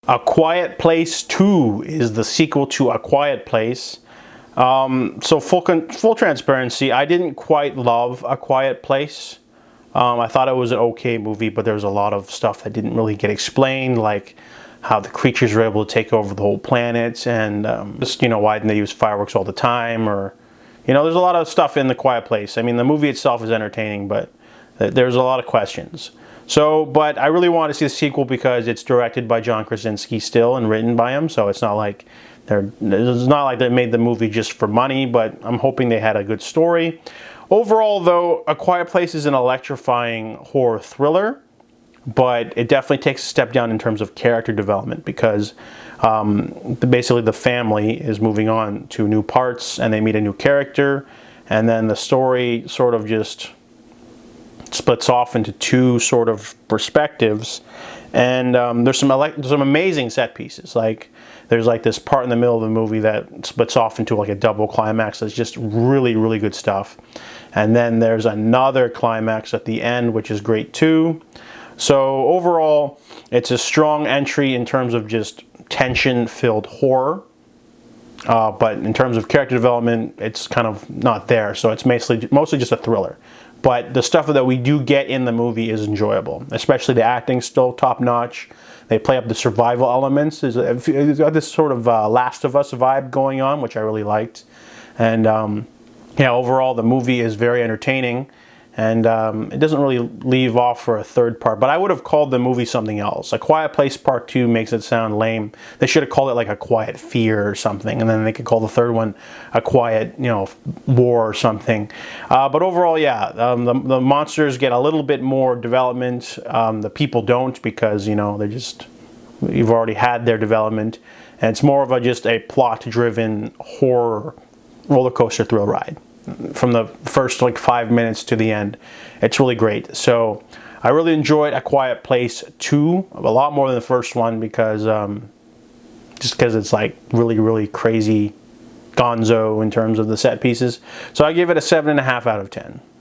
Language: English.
A Quiet Place 2 is the sequel to A Quiet Place. So full transparency, I didn't quite love A Quiet Place. I thought it was an okay movie, but there was a lot of stuff that didn't really get explained, like how the creatures were able to take over the whole planet, and just, why didn't they use fireworks all the time, or, there's a lot of stuff in The Quiet Place. I mean, the movie itself is entertaining, but there's a lot of questions. So, but I really want to see the sequel because it's directed by John Krasinski still and written by him, so it's not like they made the movie just for money, but I'm hoping they had a good story. Overall, though, A Quiet Place is an electrifying horror thriller, but it definitely takes a step down in terms of character development because basically the family is moving on to new parts and they meet a new character, and then the story sort of just splits off into two sort of perspectives, and there's some amazing set pieces. Like there's like this part in the middle of the movie that splits off into like a double climax that's just really, really good stuff, and then there's another climax at the end which is great too. So overall, it's a strong entry in terms of just tension-filled horror, but in terms of character development, it's kind of not there. So it's mostly just a thriller. But the stuff that we do get in the movie is enjoyable, especially the acting's still top-notch. They play up the survival elements. It's got this sort of Last of Us vibe going on, which I really liked. And overall, the movie is very entertaining. And it doesn't really leave off for a third part, but I would have called the movie something else. A Quiet Place Part 2 makes it sound lame. They should have called it like A Quiet Fear or something, and then they could call the third one A Quiet, War or something. But overall, yeah, the monsters get a little bit more development. The people don't because, you've already had their development. And it's more of just a plot-driven horror roller coaster thrill ride. From the first 5 minutes to the end. It's really great. So I really enjoyed A Quiet Place 2 a lot more than the first one because it's like really, really crazy gonzo in terms of the set pieces. So I give it a 7.5 out of 10.